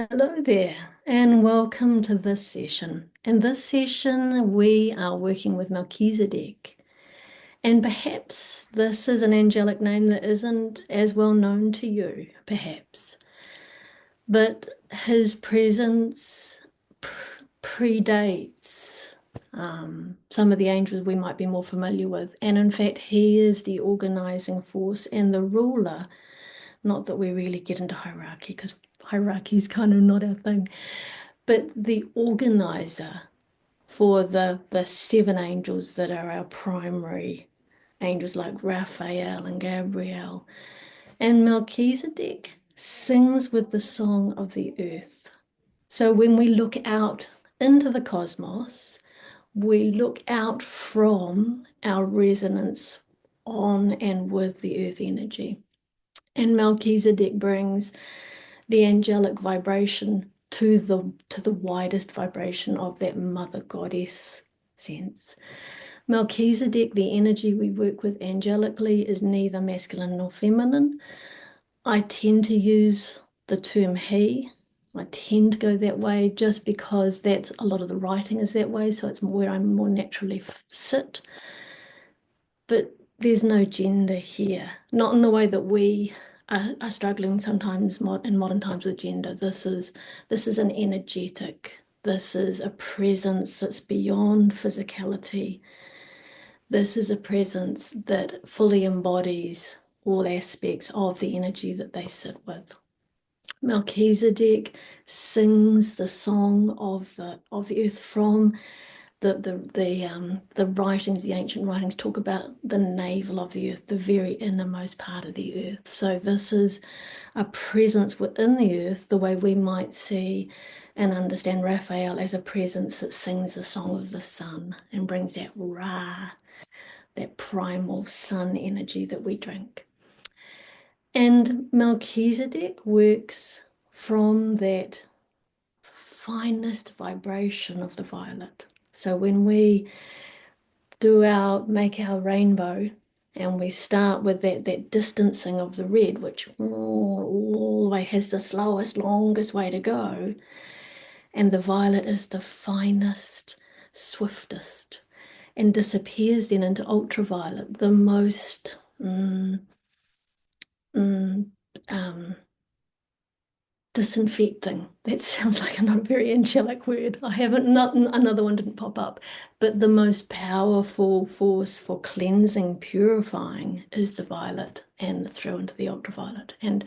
Hello there, and welcome to this session. In this session, we are working with Melchizedek, and perhaps this is an angelic name that isn't as well known to you, perhaps, but his presence predates some of the angels we might be more familiar with, and in fact, he is the organizing force and the ruler. Not that we really get into hierarchy, because hierarchy is kind of not our thing, but the organizer for the seven angels that are our primary angels, like Raphael and Gabriel. And Melchizedek sings with the song of the earth. So when we look out into the cosmos, we look out from our resonance on and with the earth energy. And Melchizedek brings the angelic vibration to the widest vibration of that mother goddess sense. Melchizedek, the energy we work with angelically, is neither masculine nor feminine. I tend to use the term he. I tend to go that way just because that's a lot of the writing is that way, so it's where I more naturally sit. But there's no gender here, not in the way that we are struggling sometimes in modern times with gender. This is an energetic. This is a presence that's beyond physicality. This is a presence that fully embodies all aspects of the energy that they sit with. Melchizedek sings the song of the earth from the writings, the ancient writings talk about the navel of the earth, the very innermost part of the earth. So this is a presence within the earth, the way we might see and understand Raphael as a presence that sings the song of the sun and brings that Ra, that primal sun energy that we drink. And Melchizedek works from that finest vibration of the violet. So when we make our rainbow and we start with that distancing of the red, which all the way has the slowest, longest way to go, and the violet is the finest, swiftest, and disappears then into ultraviolet, the most disinfecting. That sounds like not a very angelic word. I haven't, not another one didn't pop up, but the most powerful force for cleansing, purifying is the violet and through into the ultraviolet. And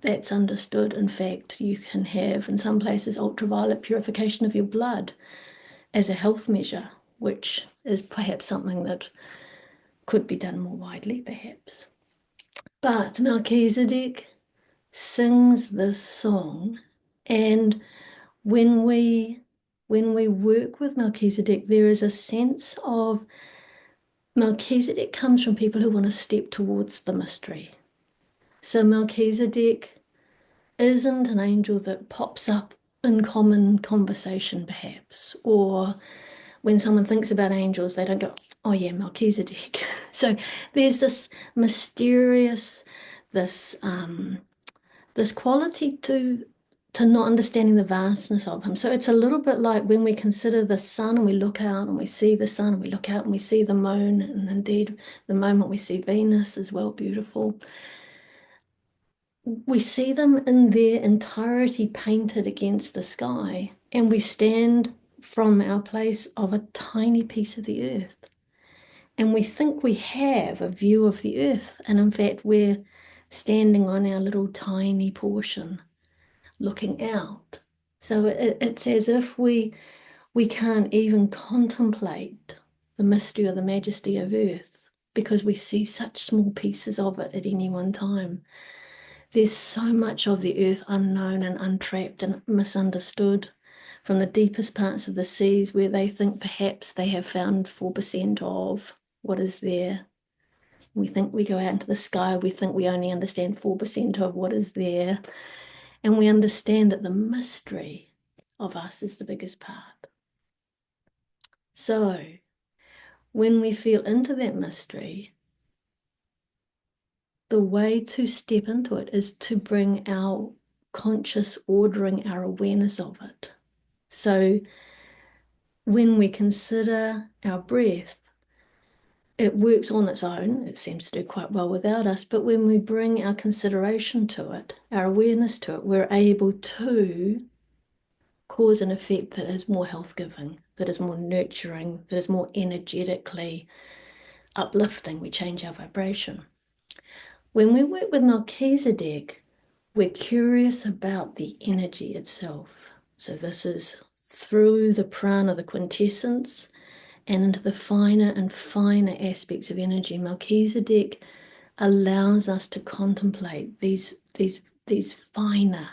that's understood. In fact, you can have in some places ultraviolet purification of your blood as a health measure, which is perhaps something that could be done more widely, perhaps. But Melchizedek sings this song, and when we work with Melchizedek, there is a sense of Melchizedek comes from people who want to step towards the mystery. So Melchizedek isn't an angel that pops up in common conversation, perhaps, or when someone thinks about angels, they don't go, oh yeah, Melchizedek. So there's this mysterious, this this quality to not understanding the vastness of him. So it's a little bit like when we consider the sun and we look out and we see the sun and we look out and we see the moon, and indeed the moment we see Venus as well, beautiful. We see them in their entirety painted against the sky, and we stand from our place of a tiny piece of the earth. And we think we have a view of the earth, and in fact, we're standing on our little tiny portion looking out. So it's as if we can't even contemplate the mystery or the majesty of earth because we see such small pieces of it at any one time. There's so much of the earth unknown and untrapped and misunderstood, from the deepest parts of the seas where they think perhaps they have found 4% of what is there. We think we go out into the sky, we think we only understand 4% of what is there. And we understand that the mystery of us is the biggest part. So when we feel into that mystery, the way to step into it is to bring our conscious ordering our awareness of it. So when we consider our breath, it works on its own. It seems to do quite well without us. But when we bring our consideration to it, our awareness to it, we're able to cause an effect that is more health-giving, that is more nurturing, that is more energetically uplifting. We change our vibration. When we work with Melchisadec, we're curious about the energy itself. So this is through the prana, the quintessence, and into the finer and finer aspects of energy. Melchisadec allows us to contemplate these finer,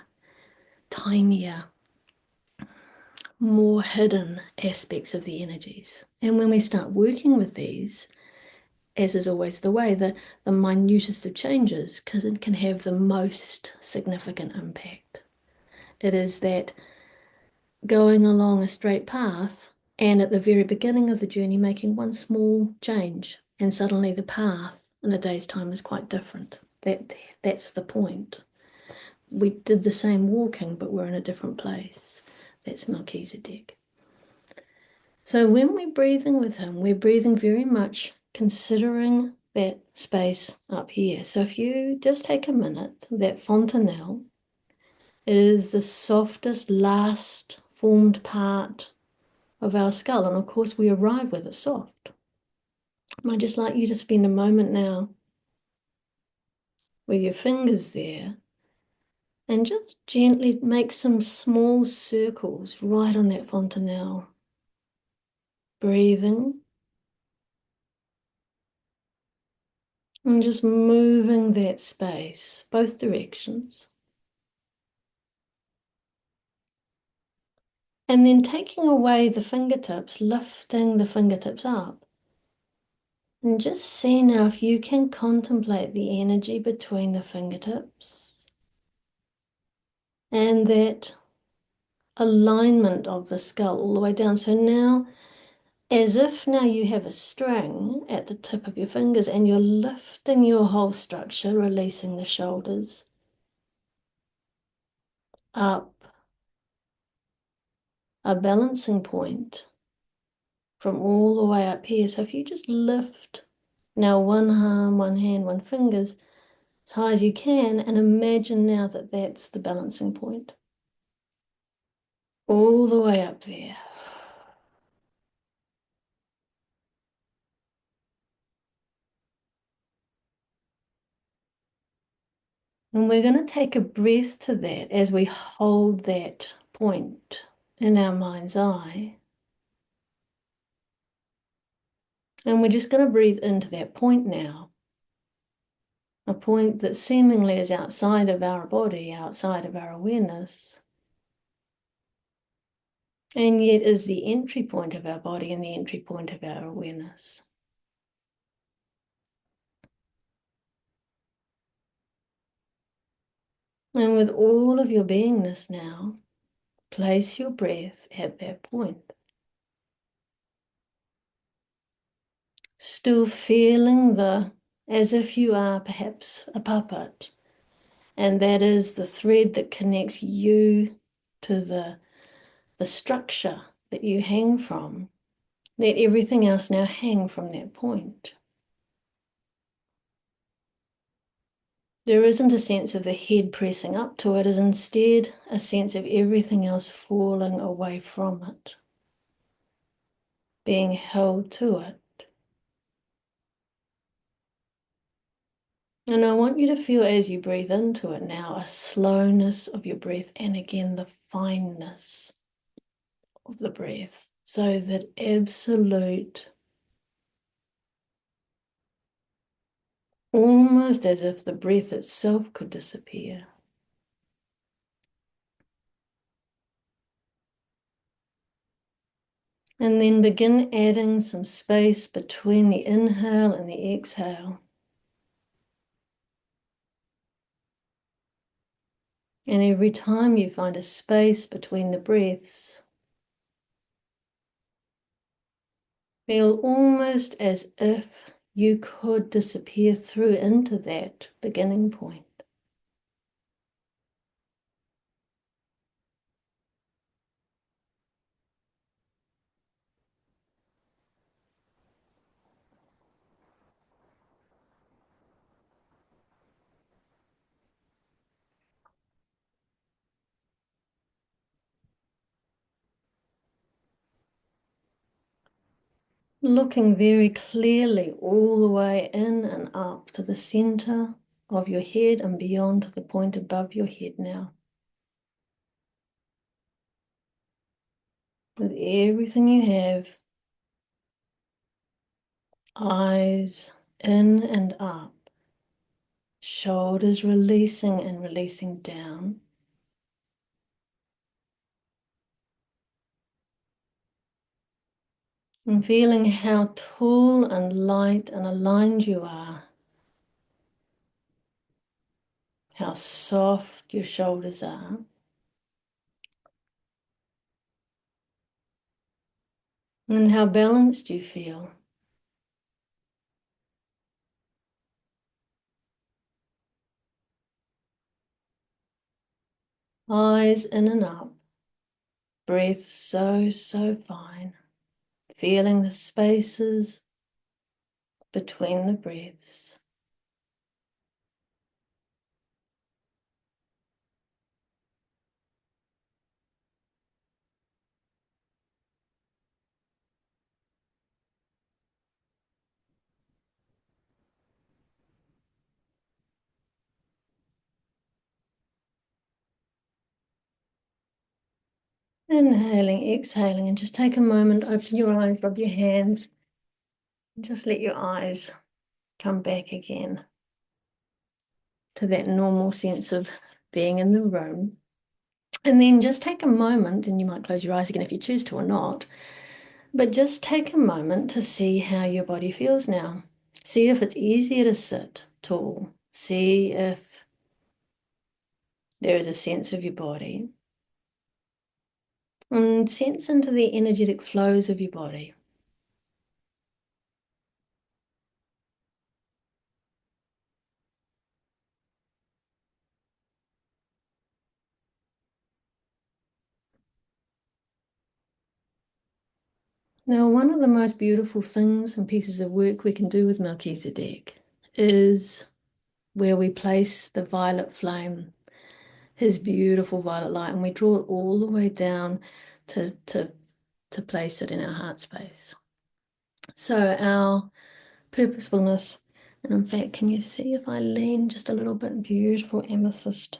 tinier, more hidden aspects of the energies. And when we start working with these, as is always the way, the minutest of changes can have the most significant impact. It is that going along a straight path and at the very beginning of the journey making one small change, and suddenly the path in a day's time is quite different. That's the point. We did the same walking, but we're in a different place. That's Melchisadec. So when we're breathing with him, we're breathing very much considering that space up here. So if you just take a minute, that fontanelle, it is the softest, last formed part of our skull. And of course, we arrive with it soft. I'd just like you to spend a moment now with your fingers there and just gently make some small circles right on that fontanelle. Breathing and just moving that space, both directions. And then taking away the fingertips, lifting the fingertips up. And just see now if you can contemplate the energy between the fingertips and that alignment of the skull all the way down. So now, as if now you have a string at the tip of your fingers and you're lifting your whole structure, releasing the shoulders up, a balancing point from all the way up here. So if you just lift now one arm, one hand, one fingers as high as you can, and imagine now that that's the balancing point. All the way up there. And we're going to take a breath to that as we hold that point in our mind's eye. And we're just going to breathe into that point now. A point that seemingly is outside of our body, outside of our awareness, and yet is the entry point of our body and the entry point of our awareness. And with all of your beingness now, place your breath at that point. Still feeling as if you are perhaps a puppet, and that is the thread that connects you to the structure that you hang from. Let everything else now hang from that point. There isn't a sense of the head pressing up to it, it is instead a sense of everything else falling away from it, being held to it. And I want you to feel as you breathe into it now, a slowness of your breath, and again, the fineness of the breath, so that absolute, almost as if the breath itself could disappear. And then begin adding some space between the inhale and the exhale. And every time you find a space between the breaths, feel almost as if you could disappear through into that beginning point. Looking very clearly all the way in and up to the center of your head and beyond to the point above your head now. With everything you have, eyes in and up, shoulders releasing and releasing down. And feeling how tall and light and aligned you are. How soft your shoulders are. And how balanced you feel. Eyes in and up. Breath so, so fine. Feeling the spaces between the breaths. Inhaling, exhaling, and just take a moment, open your eyes, rub your hands, and just let your eyes come back again to that normal sense of being in the room. And then just take a moment, and you might close your eyes again if you choose to or not, but just take a moment to see how your body feels now. See if it's easier to sit tall. See if there is a sense of your body. And sense into the energetic flows of your body. Now, one of the most beautiful things and pieces of work we can do with Melchisadec is where we place the violet flame, his beautiful violet light, and we draw it all the way down to place it in our heart space. So our purposefulness, and in fact, can you see if I lean just a little bit, beautiful amethyst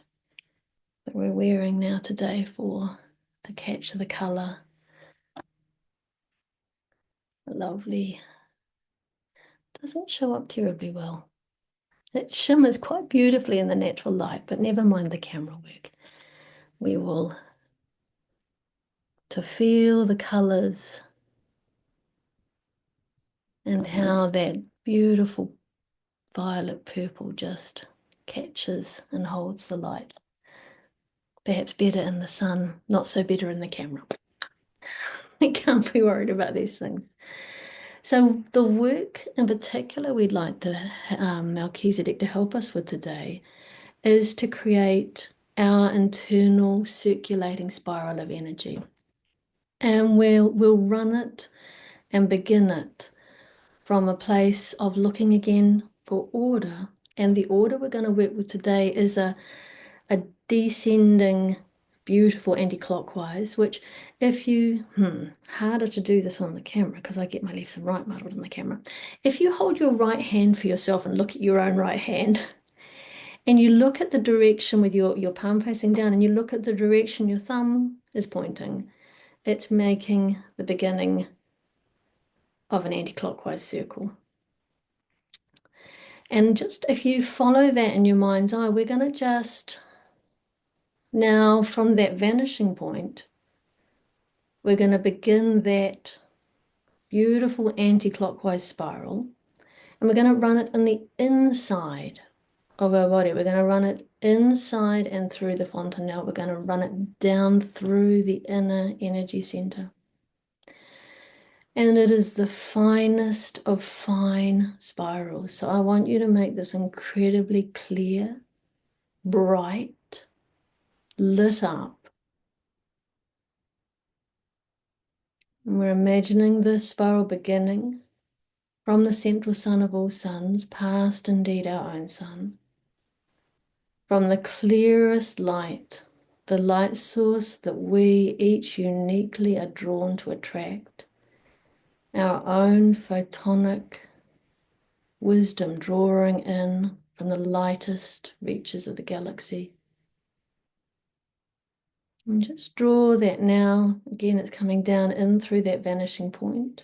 that we're wearing now today to catch the color. Lovely. Doesn't show up terribly well. It shimmers quite beautifully in the natural light, but never mind the camera work. We will, to feel the colors and how that beautiful violet purple just catches and holds the light. Perhaps better in the sun, not so better in the camera. I can't be worried about these things. So the work in particular we'd like to Melchizedek to help us with today is to create our internal circulating spiral of energy. And we'll run it and begin it from a place of looking again for order. And the order we're going to work with today is a descending, beautiful anti-clockwise, which if you, harder to do this on the camera because I get my left and right muddled in the camera. If you hold your right hand for yourself and look at your own right hand, and you look at the direction with your palm facing down, and you look at the direction your thumb is pointing, it's making the beginning of an anti-clockwise circle. And just if you follow that in your mind's eye, we're going to just now from that vanishing point, we're going to begin that beautiful anti-clockwise spiral, and we're going to run it in the inside of our body. We're going to run it inside and through the fontanelle. We're going to run it down through the inner energy center. And it is the finest of fine spirals. So I want you to make this incredibly clear, bright, lit up. And we're imagining this spiral beginning from the central sun of all suns, past indeed our own sun, from the clearest light, the light source that we each uniquely are drawn to attract. our own photonic wisdom drawing in from the lightest reaches of the galaxy. And just draw that now. Again, it's coming down in through that vanishing point.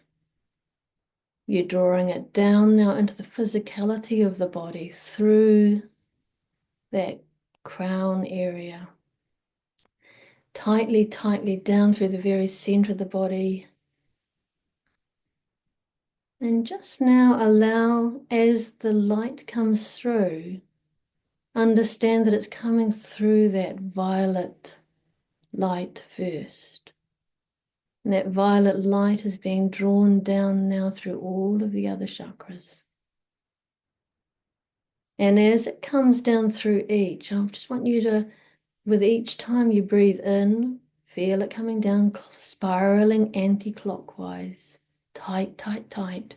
You're drawing it down now into the physicality of the body through that crown area. Tightly, tightly down through the very center of the body. And just now allow, as the light comes through, understand that it's coming through that violet light first. And that violet light is being drawn down now through all of the other chakras. And as it comes down through each, I just want you to, with each time you breathe in, feel it coming down, spiraling anti-clockwise. Tight, tight, tight.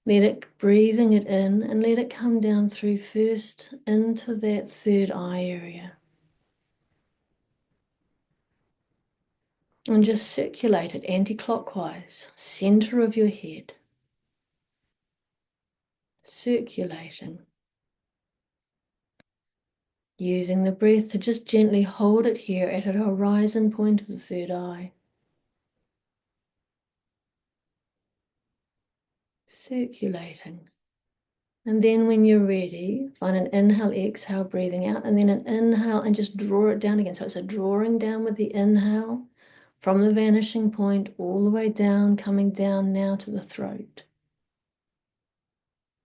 Let it, breathing it in, and let it come down through first into that third eye area. And just circulate it anti-clockwise, center of your head. Circulating. Using the breath to just gently hold it here at a horizon point of the third eye. Circulating. And then when you're ready, find an inhale, exhale, breathing out, and then an inhale and just draw it down again. So it's a drawing down with the inhale from the vanishing point all the way down, coming down now to the throat.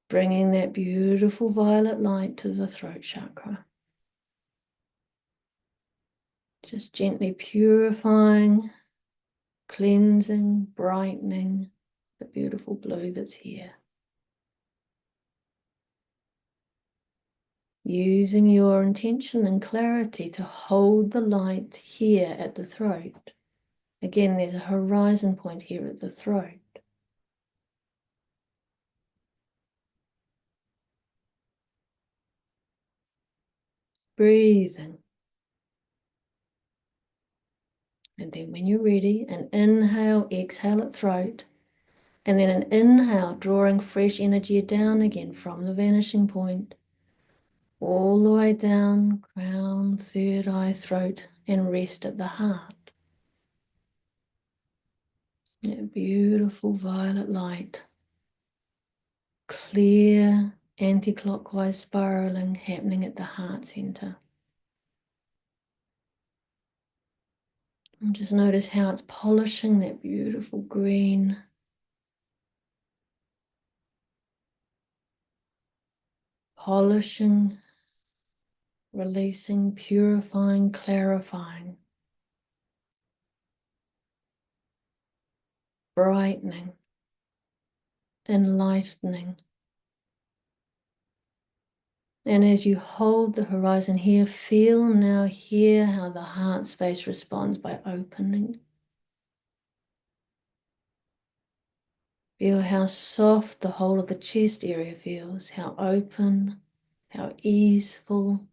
Bringing that beautiful violet light to the throat chakra. Just gently purifying, cleansing, brightening the beautiful blue that's here. Using your intention and clarity to hold the light here at the throat. Again, there's a horizon point here at the throat. Breathing. And then when you're ready, an inhale, exhale at throat. And then an inhale, drawing fresh energy down again from the vanishing point. All the way down, crown, third eye, throat, and rest at the heart. That beautiful violet light. Clear, anti-clockwise spiraling happening at the heart center. And just notice how it's polishing that beautiful green. Polishing, releasing, purifying, clarifying. Brightening, enlightening. And as you hold the horizon here, feel now here how the heart space responds by opening. Feel how soft the whole of the chest area feels, how open, how easeful.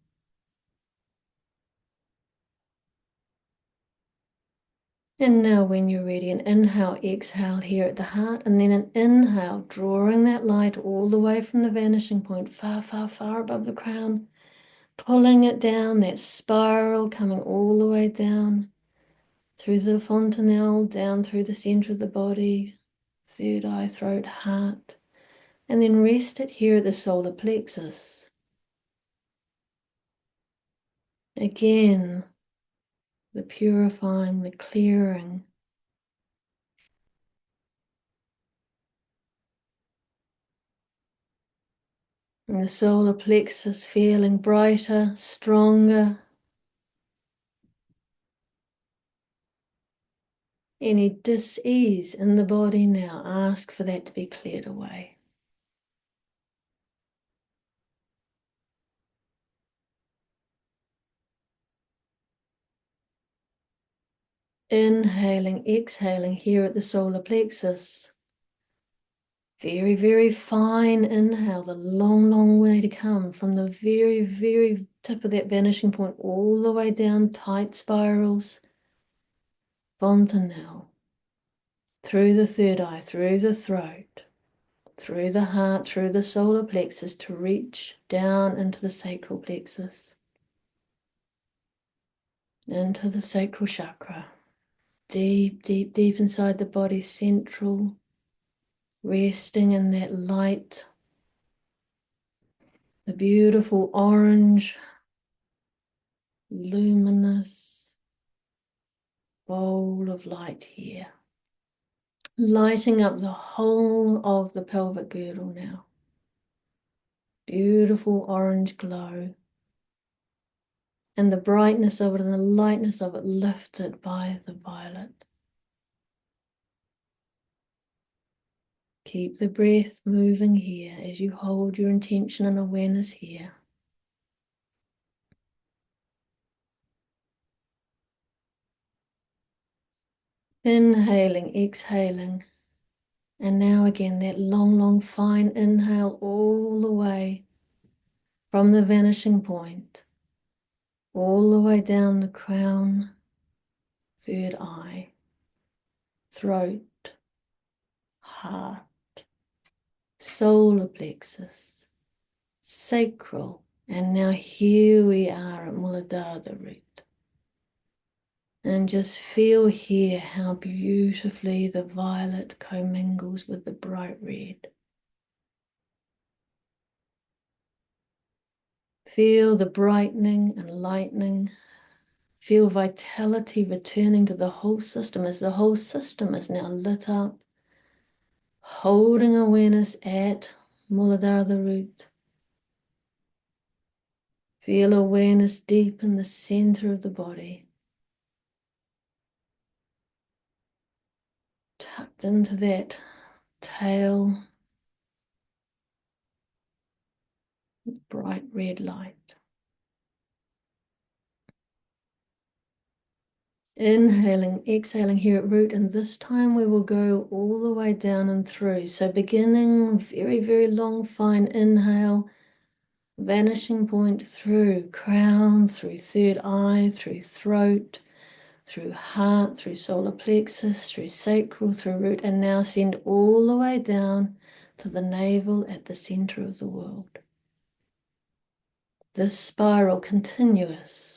And now when you're ready, an inhale, exhale here at the heart, and then an inhale, drawing that light all the way from the vanishing point, far, far, far above the crown, pulling it down, that spiral coming all the way down through the fontanelle, down through the center of the body, third eye, throat, heart, and then rest it here at the solar plexus. Again, the purifying, the clearing. And the solar plexus feeling brighter, stronger. Any dis-ease in the body now, ask for that to be cleared away. Inhaling, exhaling here at the solar plexus. Very, very fine inhale, the long, long way to come from the very, very tip of that vanishing point all the way down, tight spirals, fontanelle. through the third eye, through the throat, through the heart, through the solar plexus to reach down into the sacral plexus, into the sacral chakra, deep, deep, deep inside the body, central, resting in that light, the beautiful orange, luminous bowl of light here, lighting up the whole of the pelvic girdle now. Beautiful orange glow. And the brightness of it and the lightness of it lifted by the violet. Keep the breath moving here as you hold your intention and awareness here. Inhaling, exhaling. And now again, that long, long, fine inhale all the way from the vanishing point, all the way down the crown, third eye, throat, heart, solar plexus, sacral, and now here we are at Muladhara root. And just feel here how beautifully the violet commingles with the bright red. Feel the brightening and lightening. Feel vitality returning to the whole system as the whole system is now lit up, holding awareness at Muladhara root. Feel awareness deep in the center of the body, tucked into that tail, bright red light. Inhaling, exhaling here at root, and this time we will go all the way down and through. So beginning very, very long, fine inhale, vanishing point through crown, through third eye, through throat, through heart, through solar plexus, through sacral, through root, and now send all the way down to the navel at the center of the world. This spiral continuous.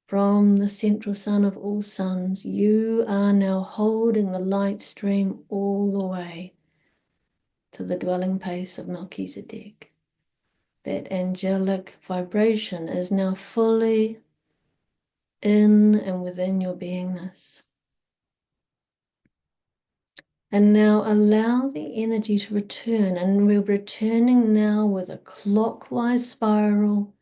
From the central sun of all suns, you are now holding the light stream all the way to the dwelling place of Melchisadec. That angelic vibration is now fully in and within your beingness. And now allow the energy to return, and we're returning now with a clockwise spiral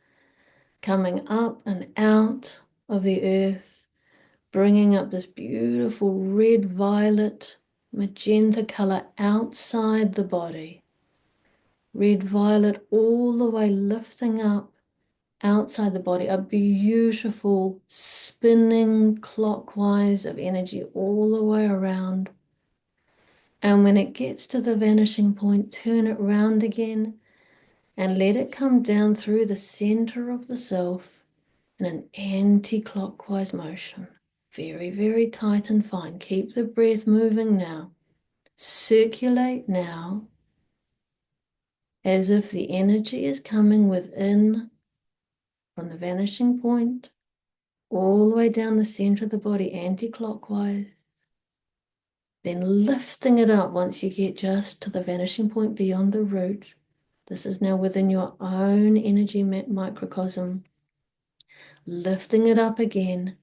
coming up and out of the earth, bringing up this beautiful red, violet, magenta color outside the body. Red, violet, all the way lifting up outside the body, a beautiful spinning clockwise of energy all the way around. And when it gets to the vanishing point, turn it round again and let it come down through the center of the self in an anti-clockwise motion. Very, very tight and fine. Keep the breath moving now. Circulate now as if the energy is coming within from the vanishing point all the way down the center of the body, anti-clockwise. Then lifting it up once you get just to the vanishing point beyond the root. This is now within your own energy microcosm. Lifting it up again.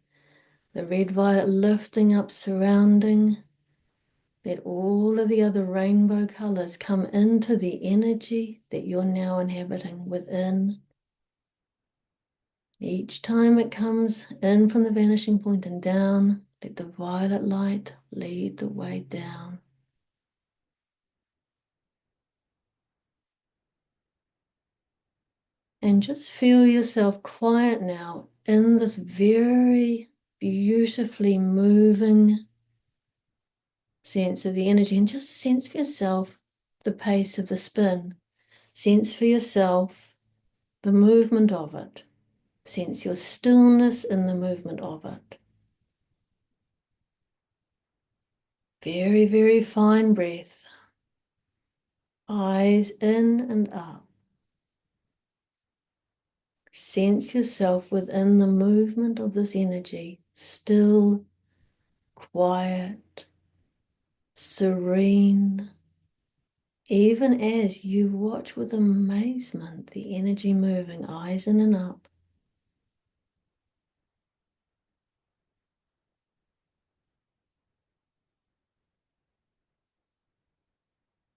The red violet lifting up, surrounding. Let all of the other rainbow colors come into the energy that you're now inhabiting within. Each time it comes in from the vanishing point and down, let the violet light lead the way down. And just feel yourself quiet now in this very beautifully moving sense of the energy, and just sense for yourself the pace of the spin. Sense for yourself the movement of it. Sense your stillness in the movement of it. Very, very fine breath. Eyes in and up. Sense yourself within the movement of this energy, still, quiet, serene, even as you watch with amazement the energy moving, eyes in and up.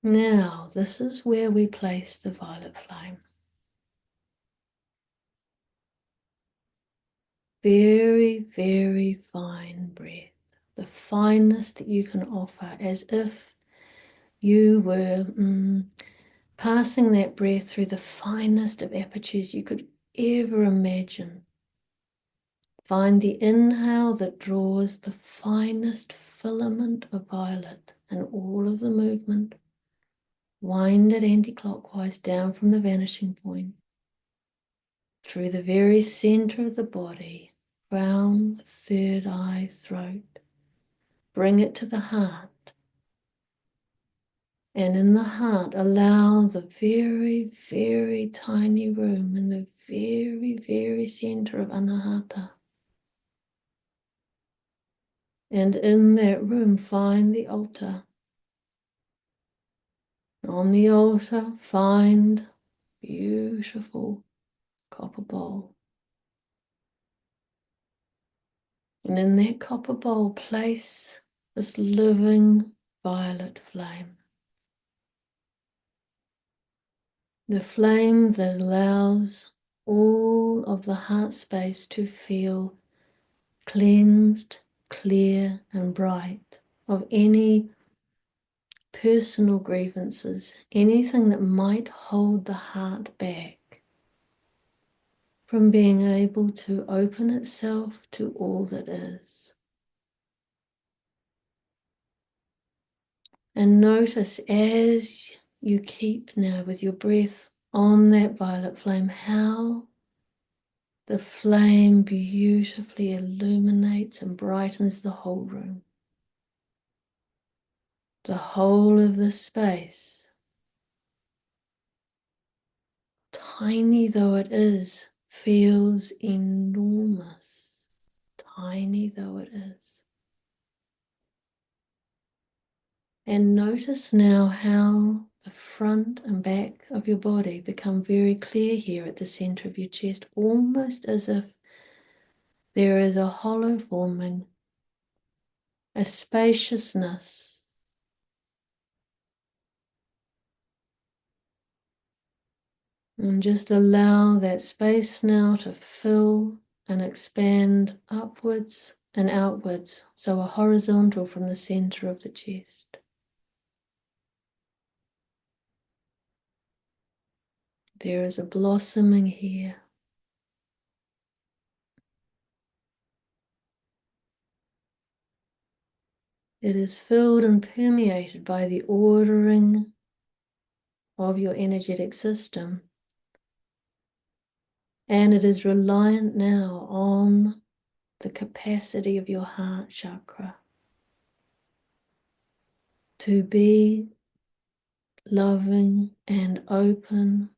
Now, this is where we place the violet flame. Very, very fine breath, the finest that you can offer, as if you were passing that breath through the finest of apertures you could ever imagine. Find the inhale that draws the finest filament of violet and all of the movement. Wind it anti-clockwise down from the vanishing point, through the very center of the body, crown, third eye, throat. Bring it to the heart. And in the heart, allow the very, very tiny room in the very, very center of Anahata. And in that room, find the altar. On the altar, find beautiful copper bowl. And in that copper bowl, place this living violet flame. The flame that allows all of the heart space to feel cleansed, clear, and bright of any personal grievances, anything that might hold the heart back from being able to open itself to all that is. And notice as you keep now with your breath on that violet flame, how the flame beautifully illuminates and brightens the whole room. The whole of the space, tiny though it is, feels enormous, tiny though it is. And notice now how the front and back of your body become very clear here at the center of your chest, almost as if there is a hollow forming, a spaciousness. And just allow that space now to fill and expand upwards and outwards, so a horizontal from the center of the chest. There is a blossoming here. It is filled and permeated by the ordering of your energetic system. And it is reliant now on the capacity of your heart chakra to be loving and open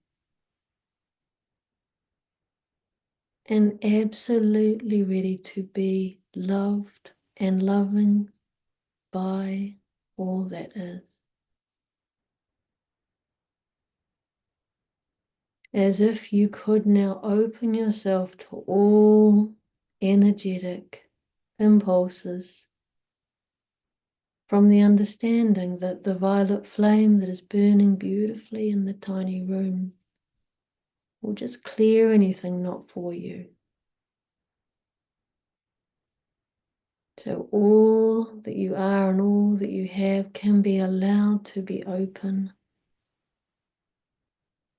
and absolutely ready to be loved and loving by all that is. As if you could now open yourself to all energetic impulses from the understanding that the violet flame that is burning beautifully in the tiny room will just clear anything not for you. So all that you are and all that you have can be allowed to be open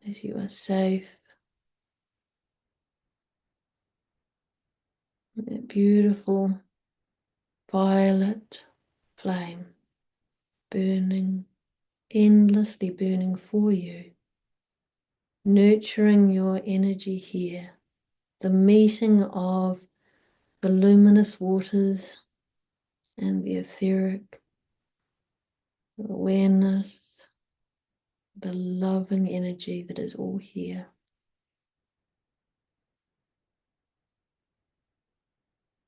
as you are safe. That beautiful violet flame burning, endlessly burning for you, nurturing your energy here, the meeting of the luminous waters and the etheric awareness, the loving energy that is all here.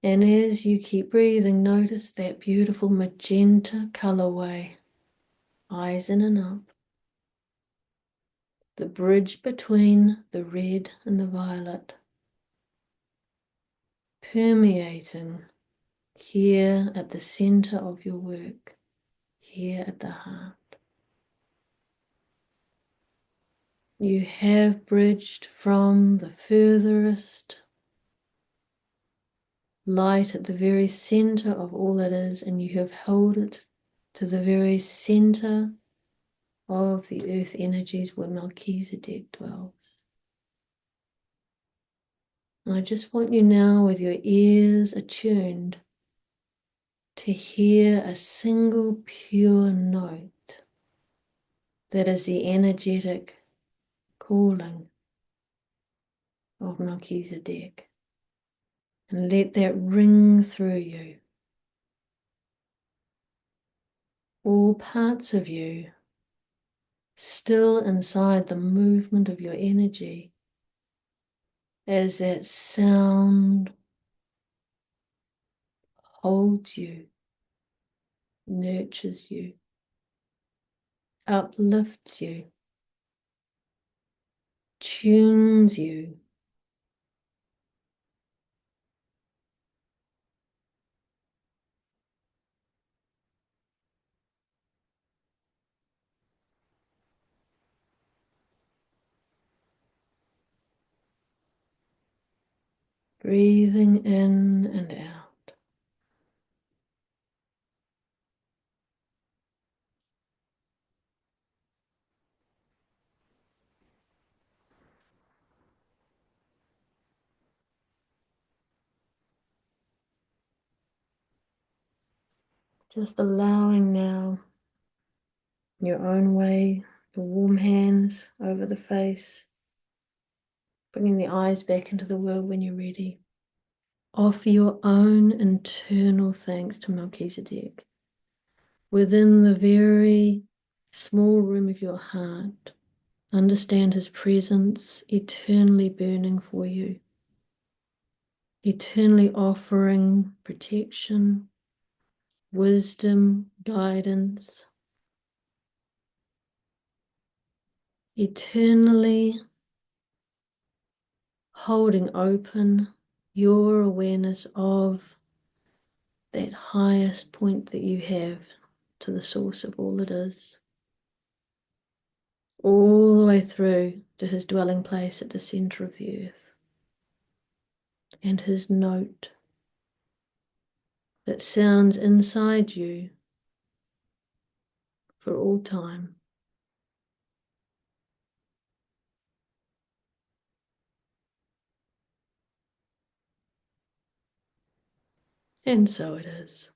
And as you keep breathing, notice that beautiful magenta colorway, eyes in and up, the bridge between the red and the violet, permeating here at the center of your work, here at the heart. You have bridged from the furthest light at the very center of all that is, and you have held it to the very center of the earth energies where Melchizedek dwells. And I just want you now, with your ears attuned, to hear a single pure note that is the energetic calling of Melchizedek. And let that ring through you. All parts of you still inside the movement of your energy as that sound holds you, nurtures you, uplifts you, tunes you. Breathing in and out. Just allowing now, your own way, the warm hands over the face, bringing the eyes back into the world when you're ready. Offer your own internal thanks to Melchizedek within the very small room of your heart. Understand his presence eternally burning for you, eternally offering protection, wisdom, guidance, eternally holding open your awareness of that highest point that you have to the source of all that is, all the way through to his dwelling place at the center of the earth, and his note that sounds inside you for all time. And so it is.